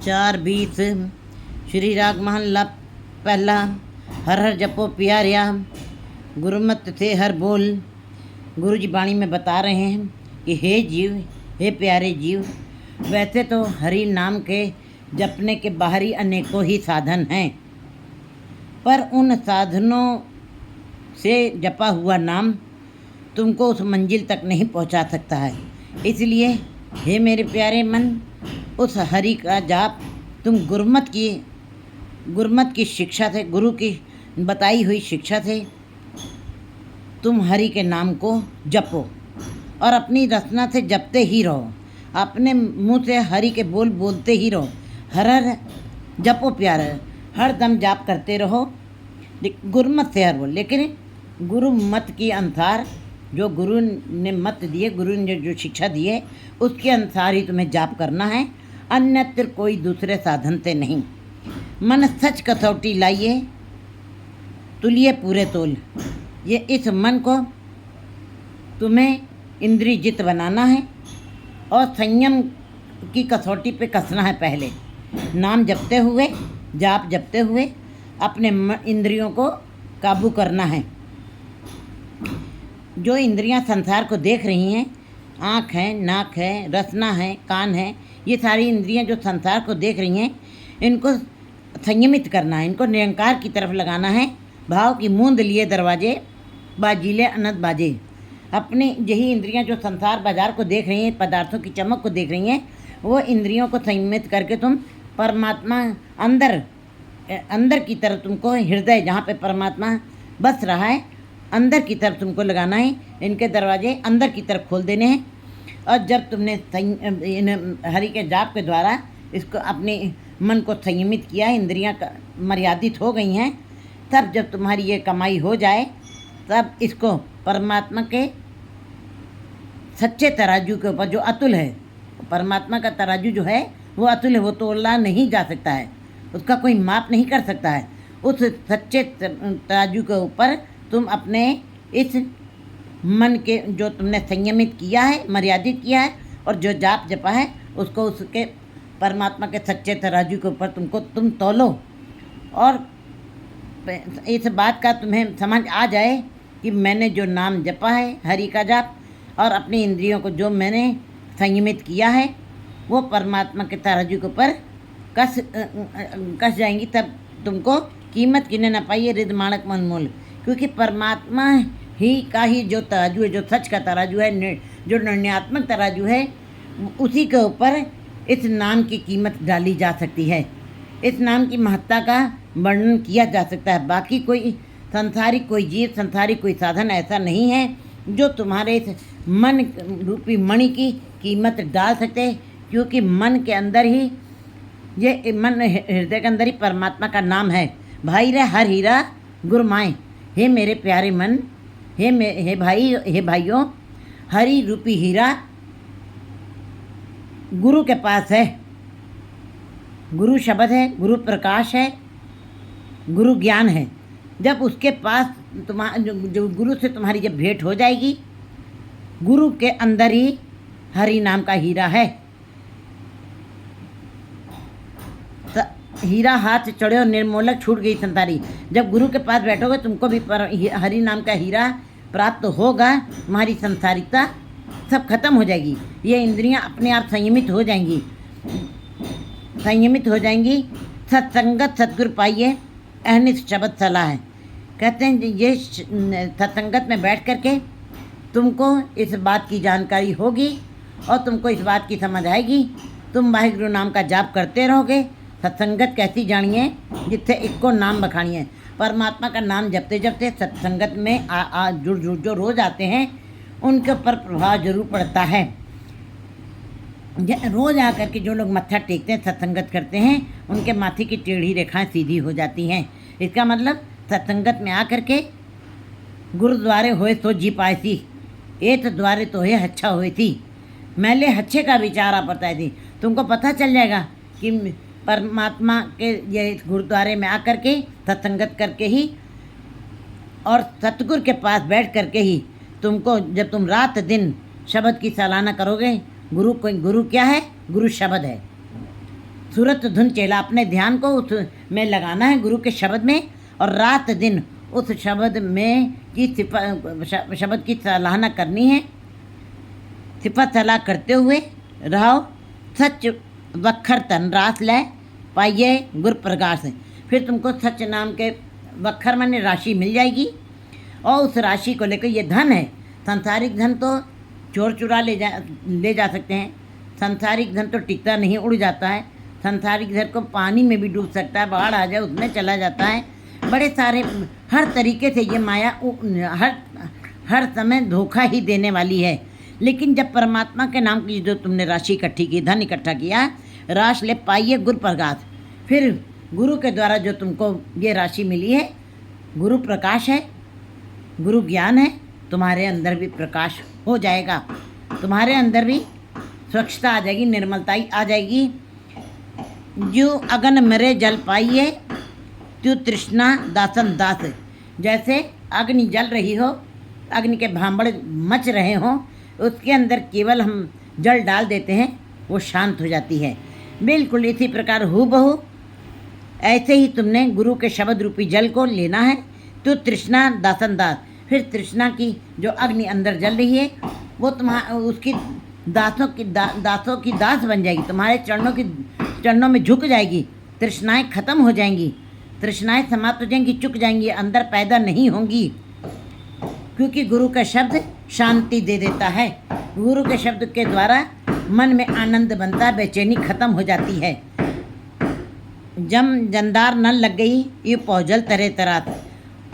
4:20 श्री राग महला पहला। हर हर जपो प्यारिया, गुरुमत थे हर बोल। गुरु जी वाणी में बता रहे हैं कि हे जीव, हे प्यारे जीव, वैसे तो हरि नाम के जपने के बाहरी अनेकों ही साधन हैं, पर उन साधनों से जपा हुआ नाम तुमको उस मंजिल तक नहीं पहुंचा सकता है। इसलिए हे मेरे प्यारे मन, उस हरि का जाप तुम गुरुमत की शिक्षा से, गुरु की बताई हुई शिक्षा से तुम हरि के नाम को जपो और अपनी रचना से जपते ही रहो। अपने मुंह से हरि के बोल बोलते ही रहो। हर हर जपो प्यार, हर दम जाप करते रहो गुरुमत से हर बोल। लेकिन गुरु मत के अनुसार, जो गुरु ने मत दिए, गुरु ने जो शिक्षा दी है, उसके अनुसार ही तुम्हें जाप करना है, अन्यत्र कोई दूसरे साधन से नहीं। मन सच कसौटी लाइए, तुलिए पूरे तोल। ये इस मन को तुम्हें इंद्रिय जित बनाना है और संयम की कसौटी पे कसना है। पहले नाम जपते हुए, जाप जपते हुए अपने इंद्रियों को काबू करना है। जो इंद्रियां संसार को देख रही हैं, आँख है, नाक है, रसना है, कान है, ये सारी इंद्रियां जो संसार को देख रही हैं, इनको संयमित करना है, इनको निरंकार की तरफ लगाना है। भाव की मूंद लिए दरवाजे, बाजीले अनंत बाजे। अपनी यही इंद्रियां जो संसार बाजार को देख रही हैं, पदार्थों की चमक को देख रही हैं, वो इंद्रियों को संयमित करके तुम परमात्मा अंदर की तरफ, तुमको हृदय जहाँ पे परमात्मा बस रहा है, अंदर की तरफ तुमको लगाना है। इनके दरवाजे अंदर की तरफ खोल देने हैं। और जब तुमने हरि के जाप के द्वारा इसको, अपने मन को संयमित किया, इंद्रियां मर्यादित हो गई हैं, तब जब तुम्हारी ये कमाई हो जाए, तब इसको परमात्मा के सच्चे तराजू के ऊपर, जो अतुल है, परमात्मा का तराजू जो है वो अतुल है, वो तोला नहीं जा सकता है, उसका कोई माप नहीं कर सकता है। उस सच्चे तराजू के ऊपर तुम अपने इस मन के, जो तुमने संयमित किया है, मर्यादित किया है, और जो जाप जपा है, उसको उसके परमात्मा के सच्चे तराजू के ऊपर तुम तौलो। और इस बात का तुम्हें समझ आ जाए कि मैंने जो नाम जपा है, हरि का जाप, और अपनी इंद्रियों को जो मैंने संयमित किया है, वो परमात्मा के तराजू के ऊपर कस जाएंगी। तब तुमको कीमत किने न पाइए रिद माणक मन मोल। क्योंकि परमात्मा ही का ही जो तराजू है, जो सच का तराजू है, जो निर्णयात्मक तराजू है, उसी के ऊपर इस नाम की कीमत डाली जा सकती है, इस नाम की महत्ता का वर्णन किया जा सकता है। बाकी कोई संसारिक कोई जीव, संसारिक कोई साधन ऐसा नहीं है जो तुम्हारे इस मन रूपी मणि की कीमत डाल सकते। क्योंकि मन के अंदर ही, ये मन हृदय के अंदर ही परमात्मा का नाम है। भाई रे हर हीरा गुरमाए। हे मेरे प्यारे मन, हे भाइयों, हरि रूपी हीरा गुरु के पास है। गुरु शब्द है, गुरु प्रकाश है, गुरु ज्ञान है। जब उसके पास जो गुरु से तुम्हारी जब भेंट हो जाएगी, गुरु के अंदर ही हरि नाम का हीरा है। हीरा हाथ से चढ़े और निर्मोलक छूट गई संसारी। जब गुरु के पास बैठोगे, तुमको भी हरि नाम का हीरा प्राप्त होगा। तुम्हारी संसारिकता सब खत्म हो जाएगी। ये इंद्रियां अपने आप संयमित हो जाएंगी, संयमित हो जाएंगी। सत्संगत सद्गुरु पाइए, अहनित शब्द सलाह है। कहते हैं ये सत्संगत में बैठ करके तुमको इस बात की जानकारी होगी और तुमको इस बात की समझ आएगी। तुम वाहिगुरु नाम का जाप करते रहोगे। सत्संगत कैसी जानिए, जिससे इक्को नाम बखानिए। परमात्मा का नाम जपते जपते सत्संगत में जो रोज आते हैं, उनके ऊपर प्रभाव जरूर पड़ता है। रोज आकर के जो लोग मत्था टेकते हैं, सत्संगत करते हैं, उनके माथे की टेढ़ी रेखाएं सीधी हो जाती हैं। इसका मतलब सत्संगत में आकर के गुरुद्वारे होए तो जी पाएसी, एत द्वारे तो है अच्छा हुई थी, मैले अच्छे का विचार आ पड़ता थी। तुमको पता चल जाएगा कि परमात्मा के ये गुरुद्वारे में आकर के सत्संगत करके ही और सतगुरु के पास बैठ करके ही तुमको, जब तुम रात दिन शब्द की सराहना करोगे, गुरु क्या है? गुरु शब्द है। सूरत धुन चेला, अपने ध्यान को उस में लगाना है, गुरु के शब्द में, और रात दिन उस शब्द में की शब्द की सराहना करनी है। सिफत सलाह करते हुए रहो। सच वक्खर तन रास लय पाइये गुर प्रकाश से। फिर तुमको सच नाम के वक्खर माने राशि मिल जाएगी, और उस राशि को लेकर, ये धन है, सांसारिक धन तो चोर चुरा ले जा सकते हैं, सांसारिक धन तो टिकता नहीं, उड़ जाता है, सांसारिक धन को पानी में भी डूब सकता है, बाढ़ आ जाए उसमें चला जाता है, बड़े सारे हर तरीके से ये माया हर समय धोखा ही देने वाली है। लेकिन जब परमात्मा के नाम की जो तुमने राशि इकट्ठी की, धन इकट्ठा किया, राश ले पाइए गुरु प्रकाश, फिर गुरु के द्वारा जो तुमको ये राशि मिली है, गुरु प्रकाश है, गुरु ज्ञान है, तुम्हारे अंदर भी प्रकाश हो जाएगा, तुम्हारे अंदर भी स्वच्छता आ जाएगी, निर्मलता आ जाएगी। जो अगन मरे जल पाइए त्यो तृष्णा दासन दास। जैसे अग्नि जल रही हो, अग्नि के भांबड़ मच रहे हों, उसके अंदर केवल हम जल डाल देते हैं, वो शांत हो जाती है। बिल्कुल इसी प्रकार हूबहू ऐसे ही तुमने गुरु के शब्द रूपी जल को लेना है। तो तृष्णा दासन दास, फिर तृष्णा की जो अग्नि अंदर जल रही है, वो उसकी दासों की दास बन जाएगी, तुम्हारे चरणों में झुक जाएगी, तृष्णाएं खत्म हो जाएंगी, तृष्णाएं समाप्त हो जाएंगी, चुक जाएंगी, अंदर पैदा नहीं होंगी, क्योंकि गुरु का शब्द शांति दे देता है। गुरु के शब्द के द्वारा मन में आनंद बनता है, बेचैनी खत्म हो जाती है। जम जंदार न लग गई ये पौजल तरह तरह।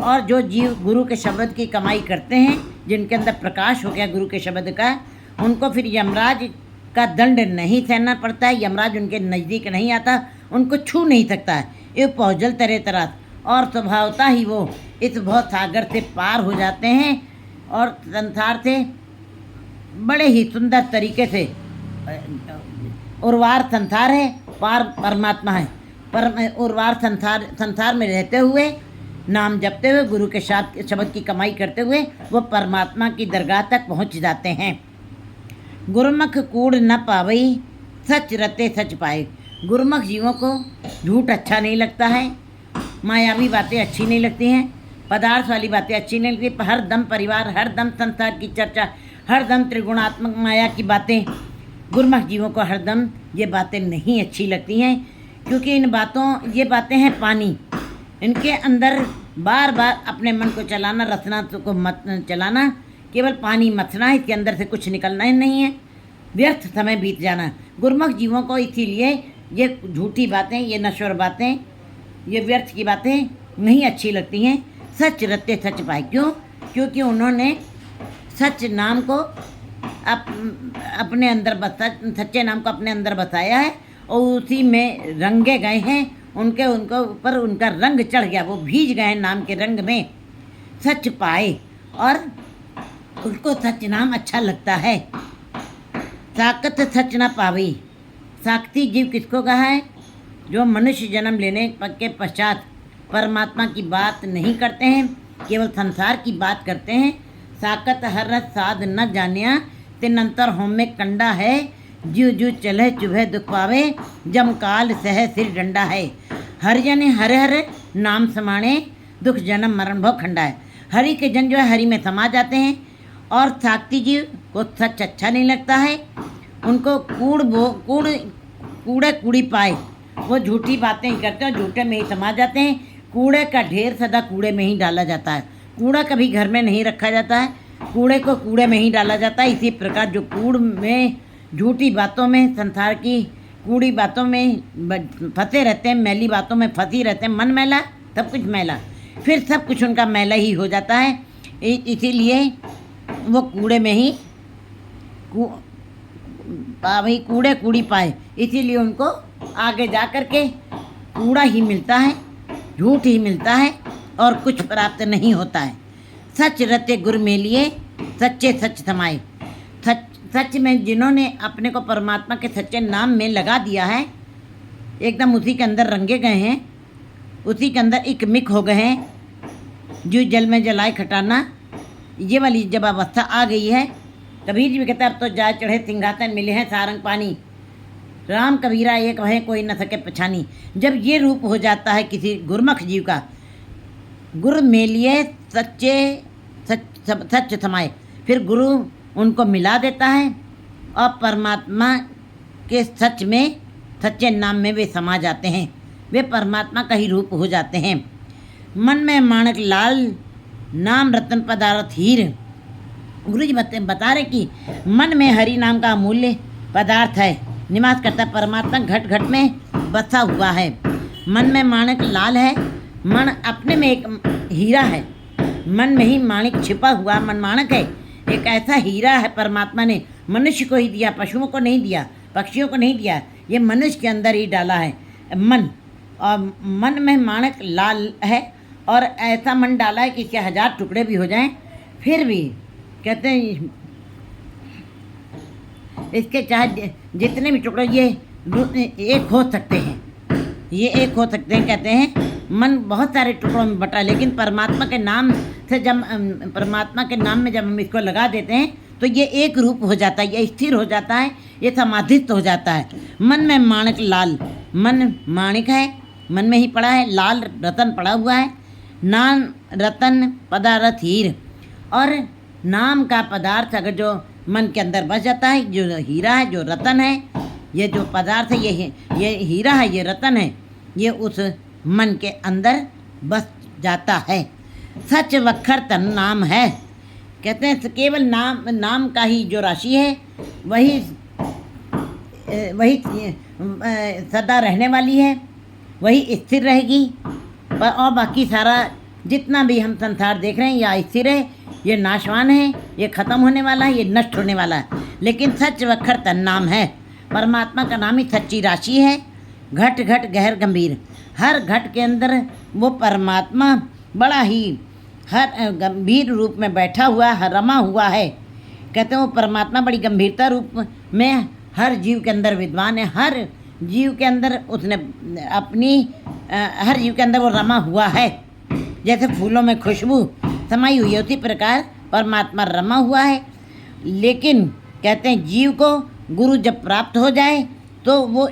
और जो जीव गुरु के शब्द की कमाई करते हैं, जिनके अंदर प्रकाश हो गया गुरु के शब्द का, उनको फिर यमराज का दंड नहीं सहना पड़ता है, यमराज उनके नज़दीक नहीं आता, उनको छू नहीं सकता है। ये पौजल तरह तरह, और स्वभावता ही वो इस बहुत सागर से पार हो जाते हैं, और संसार से बड़े ही सुंदर तरीके से, उर्वार संसार है, पार परमात्मा है, उर्वार संसार में रहते हुए, नाम जपते हुए, गुरु के शब्द की कमाई करते हुए, वो परमात्मा की दरगाह तक पहुंच जाते हैं। गुरुमुख कूड़ न पावई सच रते सच पाए। गुरुमुख जीवों को झूठ अच्छा नहीं लगता है, मायावी बातें अच्छी नहीं लगती हैं, पदार्थ वाली बातें अच्छी नहीं लगती, हर दम परिवार, हर दम संसार की चर्चा, हर दम त्रिगुणात्मक माया की बातें, गुरुमुख जीवों को हरदम ये बातें नहीं अच्छी लगती हैं, क्योंकि ये बातें हैं पानी। इनके अंदर बार बार अपने मन को चलाना, रसना को मत चलाना, केवल पानी मथना है, इसके अंदर से कुछ निकलना ही नहीं है, व्यर्थ समय बीत जाना। गुरुमुख जीवों को इसीलिए ये झूठी बातें, ये नश्वर बातें, ये व्यर्थ की बातें नहीं अच्छी लगती हैं। सच रत्ते सच पाए, क्यों? क्योंकि उन्होंने सच नाम को अपने अंदर सच्चे नाम को अपने अंदर बसाया है, और उसी में रंगे गए हैं, उनके ऊपर उनका रंग चढ़ गया, वो भीज गए हैं नाम के रंग में। सच पाए और उनको सच नाम अच्छा लगता है। साकत सच ना पावी। साकती जीव किसको कहा है? जो मनुष्य जन्म लेने के पश्चात परमात्मा की बात नहीं करते हैं, केवल संसार की बात करते हैं। साकत हर रस साध न जानिया तिनंतर होम में कंडा है, जीव जू चले चुभे दुख पावे, जम काल सह सिर डंडा है। हरिजन हरे हरे नाम समाणे, दुख जन्म मरण भव खंडा है। हरि के जन जो है हरि में समा जाते हैं, और साक्ती जीव को सच अच्छा नहीं लगता है, उनको कूड़े कूड़ी पाए, वो झूठी बातें ही करते हैं, झूठे में ही समा जाते हैं। कूड़े का ढेर सदा कूड़े में ही डाला जाता है, कूड़ा कभी घर में नहीं रखा जाता है, कूड़े को कूड़े में ही डाला जाता है। इसी प्रकार जो कूड़ में, झूठी बातों में, संसार की कूड़ी बातों में फंसे रहते हैं, मैली बातों में फंसी रहते हैं, मन मैला सब कुछ मैला, फिर सब कुछ उनका मैला ही हो जाता है। इसीलिए वो कूड़े में ही भाई कूड़े कूड़ी पाए, इसीलिए उनको आगे जा कर के कूड़ा ही मिलता है, झूठ ही मिलता है, और कुछ प्राप्त नहीं होता है। सच रते गुर में लिए सच्चे सच समाए। सच में जिन्होंने अपने को परमात्मा के सच्चे नाम में लगा दिया है, एकदम उसी के अंदर रंगे गए हैं, उसी के अंदर एक मिक हो गए हैं, जो जल में जलाए खटाना, ये वाली जब अवस्था आ गई है, कबीर जी भी कहते हैं अब तो जाए चढ़े सिंहासन मिले हैं सारंग पानी। राम कबीरा एक है कोई न सके पछानी। जब ये रूप हो जाता है किसी गुरमुख जीव का, गुरु मेलिए सच्चे सच समाए, फिर गुरु उनको मिला देता है और परमात्मा के सच में, सच्चे नाम में वे समा जाते हैं। वे परमात्मा का ही रूप हो जाते हैं। मन में माणक लाल, नाम रतन पदार्थ हीर। गुरु जी बता रहे कि मन में हरि नाम का अमूल्य पदार्थ है, निवास करता है। परमात्मा घट घट में बसा हुआ है। मन में माणक लाल है, मन अपने में एक हीरा है। मन में ही माणिक छिपा हुआ मन माणक है। एक ऐसा हीरा है परमात्मा ने मनुष्य को ही दिया, पशुओं को नहीं दिया, पक्षियों को नहीं दिया। ये मनुष्य के अंदर ही डाला है मन। और मन में माणक लाल है और ऐसा मन डाला है कि इसके 1000 टुकड़े भी हो जाएं, फिर भी कहते हैं इसके चाहे जितने भी टुकड़े ये एक हो सकते हैं, ये एक हो सकते हैं। कहते हैं मन बहुत सारे टुकड़ों में बटा, लेकिन परमात्मा के नाम से जब परमात्मा के नाम में जब हम इसको लगा देते हैं तो ये एक रूप हो जाता है, ये स्थिर हो जाता है, ये समाधिस्थ हो जाता है। मन में माणक लाल, मन माणिक है, मन में ही पड़ा है, लाल रतन पड़ा हुआ है, नाम रतन पदार्थ हीर। और नाम का पदार्थ अगर जो मन के अंदर बस जाता है, जो हीरा है, जो रतन है, ये जो पदार्थ है, ये हीरा है, ये रतन है, ये उस मन के अंदर बस जाता है। सच वखर तन नाम है। कहते हैं केवल नाम का ही जो राशि है वही सदा रहने वाली है, वही स्थिर रहेगी। और बाकी सारा जितना भी हम संसार देख रहे हैं या स्थिर है, ये नाशवान है, ये ख़त्म होने वाला है, ये नष्ट होने वाला है। लेकिन सच वखर तन नाम है। परमात्मा का नाम ही सच्ची राशि है। घट घट गहर गंभीर, हर घट के अंदर वो परमात्मा बड़ा ही हर गंभीर रूप में बैठा हुआ है, रमा हुआ है। कहते हैं वो परमात्मा बड़ी गंभीरता रूप में हर जीव के अंदर विद्वान है। हर जीव के अंदर उसने अपनी हर जीव के अंदर वो रमा हुआ है। जैसे फूलों में खुशबू समाई हुई है, उसी प्रकार परमात्मा रमा हुआ है। लेकिन कहते हैं जीव को गुरु जब प्राप्त हो जाए तो वो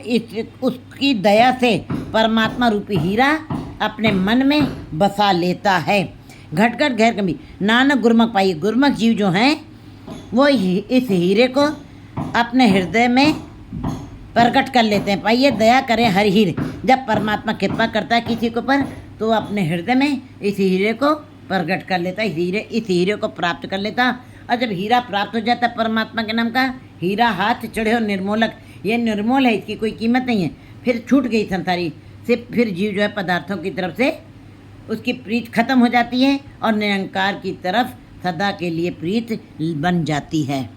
उसकी दया से परमात्मा रूपी हीरा अपने मन में बसा लेता है। घट घट गहर गंभीर नानक गुरमुख पाइए। गुरमुख जीव जो हैं वो इस हीरे को अपने हृदय में प्रकट कर लेते हैं। पाइए दया करें हर हीरे। जब परमात्मा कृपा करता है किसी के ऊपर तो वो अपने हृदय में इस हीरे को प्रकट कर लेता है, इस हीरे को प्राप्त कर लेता। और जब हीरा प्राप्त हो जाता है परमात्मा के नाम का, हीरा हाथ चढ़े और निर्मोलक, ये निर्मोल है, इसकी कोई कीमत नहीं है। फिर छूट गई संसारी से, फिर जीव जो है पदार्थों की तरफ से उसकी प्रीत खत्म हो जाती है और निरंकार की तरफ सदा के लिए प्रीत बन जाती है।